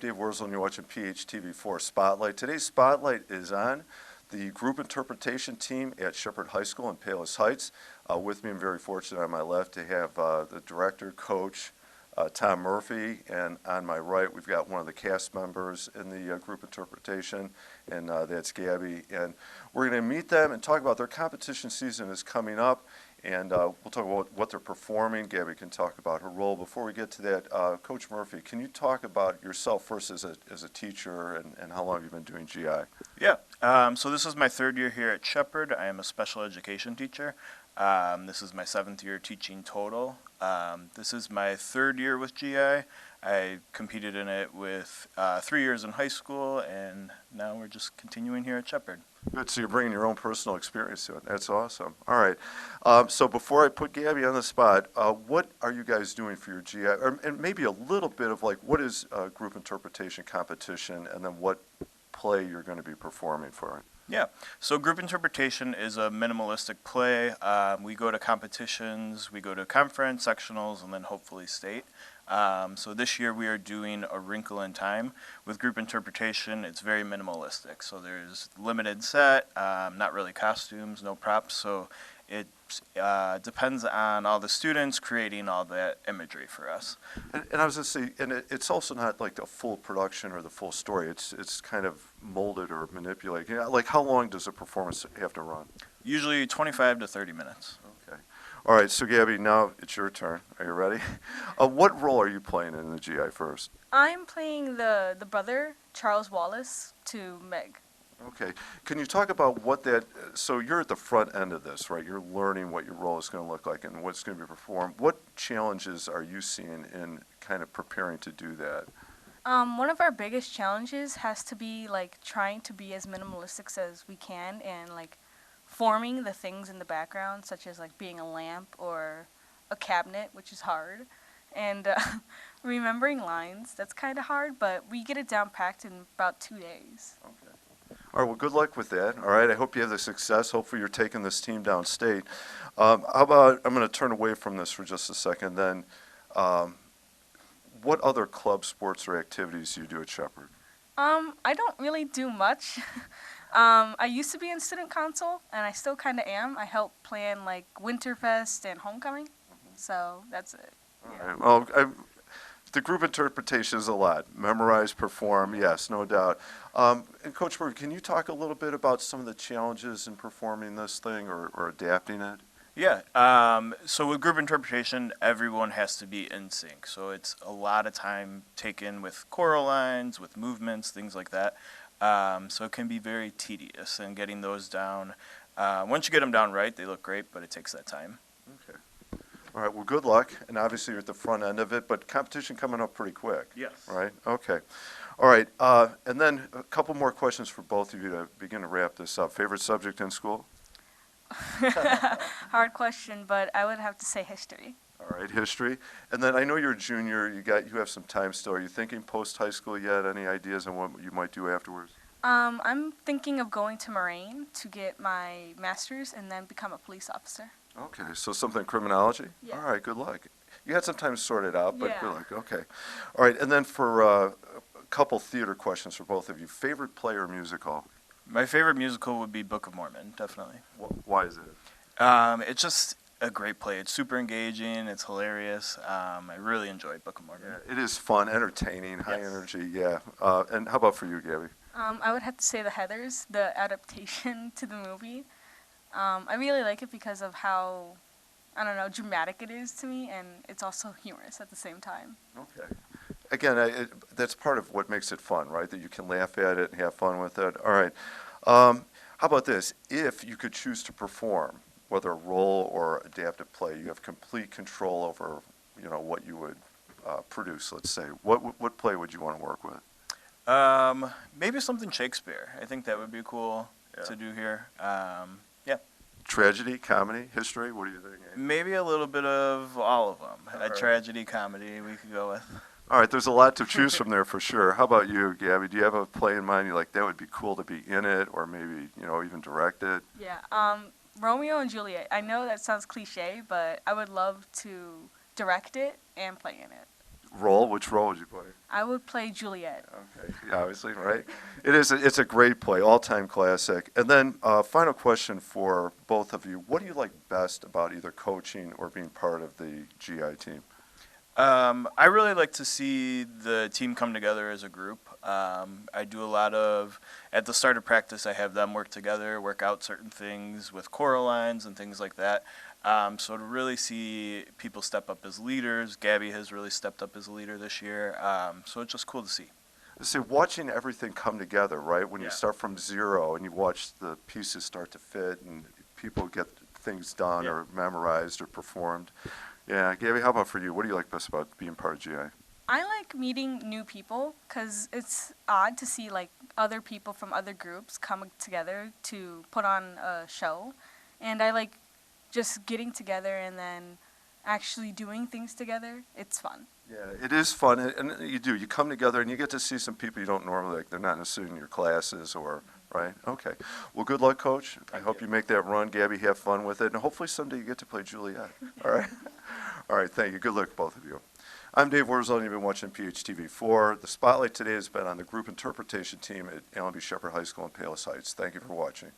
Dave Wurzel, and you're watching PHTV4 Spotlight. Today's Spotlight is on the group interpretation team at Shepard High School in Palos Heights. With me, I'm very fortunate on my left to have the director, coach, Tom Murphy, and on my right, we've got one of the cast members in the group interpretation, and that's Gabby. And we're going to meet them and talk about their competition season is coming up, and we'll talk about what they're performing. Gabby can talk about her role. Before we get to that, Coach Murphy, can you talk about yourself first as a teacher and how long you've been doing GI? Yeah, so this is my third year here at Shepard. I am a special education teacher. This is my 7th year teaching total. This is my 3rd year with GI. I competed in it with 3 years in high school, and now we're just continuing here at Shepard. Good, so you're bringing your own personal experience to it. That's awesome. All right, so before I put Gabby on the spot, what are you guys doing for your GI? And maybe a little bit of like, what is group interpretation competition, and then what play you're going to be performing for it? Yeah, so group interpretation is a minimalistic play. We go to competitions, we go to conference, sectionals, and then hopefully state. So this year we are doing A Wrinkle in Time. With group interpretation, it's very minimalistic. So there's limited set, not really costumes, no props. So it depends on all the students creating all that imagery for us. And I was going to say, and it's also not like the full production or the full story. It's kind of molded or manipulated. You know, like how long does a performance have to run? Usually 25 to 30 minutes. Okay. All right, so Gabby, now it's your turn. Are you ready? What role are you playing in the GI first? I'm playing the brother, Charles Wallace, to Meg. Okay. Can you talk about what that, so you're at the front end of this, right? You're learning what your role is going to look like and what's going to be performed. What challenges are you seeing in kind of preparing to do that? One of our biggest challenges has to be like trying to be as minimalistic as we can and like forming the things in the background, such as like being a lamp or a cabinet, which is hard. And remembering lines, that's kind of hard, but we get it down packed in about 2 days. Okay. All right, well, good luck with that. All right, I hope you have the success. Hopefully you're taking this team downstate. How about, I'm going to turn away from this for just a second, then what other club sports or activities do you do at Shepard? I don't really do much. I used to be in student council, and I still kind of am. I help plan like Winterfest and Homecoming, so that's it. Yeah. All right, well, the group interpretation is a lot. Memorize, perform, yes, no doubt. And Coach Murphy, can you talk a little bit about some of the challenges in performing this thing or adapting it? Yeah, so with group interpretation, everyone has to be in sync. So it's a lot of time taken with choral lines, with movements, things like that. So it can be very tedious in getting those down. Once you get them down right, they look great, but it takes that time. Okay. All right, well, good luck. And obviously you're at the front end of it, but competition coming up pretty quick. Yes. Right? Okay. All right, and then a couple more questions for both of you to begin to wrap this up. Favorite subject in school? Hard question, but I would have to say history. All right, history. And then I know you're a junior. You have some time still. Are you thinking post-high school yet? Any ideas on what you might do afterwards? I'm thinking of going to Moraine to get my master's and then become a police officer. Okay, so something criminology? Yeah. All right, good luck. You had some time to sort it out, but Yeah. good luck. Okay. All right, and then for a couple theater questions for both of you. Favorite play or musical? My favorite musical would be Book of Mormon, definitely. Why is it? It's just a great play. It's super engaging. It's hilarious. I really enjoyed Book of Mormon. Yeah, it is fun, entertaining, high Yes. energy, yeah. And how about for you, Gabby? I would have to say The Heathers, the adaptation to the movie. I really like it because of how, I don't know, dramatic it is to me, and it's also humorous at the same time. Okay. Again, that's part of what makes it fun, right? That you can laugh at it and have fun with it. All right. How about this? If you could choose to perform, whether a role or adaptive play, you have complete control over, what you would produce. Let's say, what play would you want to work with? Maybe something Shakespeare. I think that would be cool to do here. Yeah. Tragedy, comedy, history. What do you think? Maybe a little bit of all of them. All A right. tragedy, comedy, we could go with. All right, there's a lot to choose from there for sure. How about you, Gabby? Do you have a play in mind? You like that would be cool to be in it, or maybe even direct it? Yeah. Romeo and Juliet. I know that sounds cliche, but I would love to direct it and play in it. role. Which role would you play? I would play Juliet. Okay, yeah, obviously, right? It's a great play, all-time classic. And then, final question for both of you. What do you like best about either coaching or being part of the GI team? I really like to see the team come together as a group. I do a lot of, at the start of practice, I have them work together, work out certain things with choral lines and things like that. So to really see people step up as leaders, Gabby has really stepped up as a leader this year. So it's just cool to see. See, watching everything come together, right? When you Yeah. start from zero and you watch the pieces start to fit and people get things done Yeah. or memorized or performed. Yeah, Gabby, how about for you? What do you like best about being part of GI? I like meeting new people because it's odd to see like other people from other groups come together to put on a show, and I like just getting together and then actually doing things together. It's fun. Yeah, it is fun, and you come together and you get to see some people you don't normally like. They're not necessarily in your classes or, right? Okay. Well, good luck, Coach. I hope you make that run. Gabby, have fun with it, and hopefully someday you get to play Juliet. All right? All right, thank you. Good luck, both of you. I'm Dave Wurzell, and you've been watching PHTV4. The spotlight today has been on the group interpretation team at Allenby Shepard High School in Palos Heights. Thank you for watching.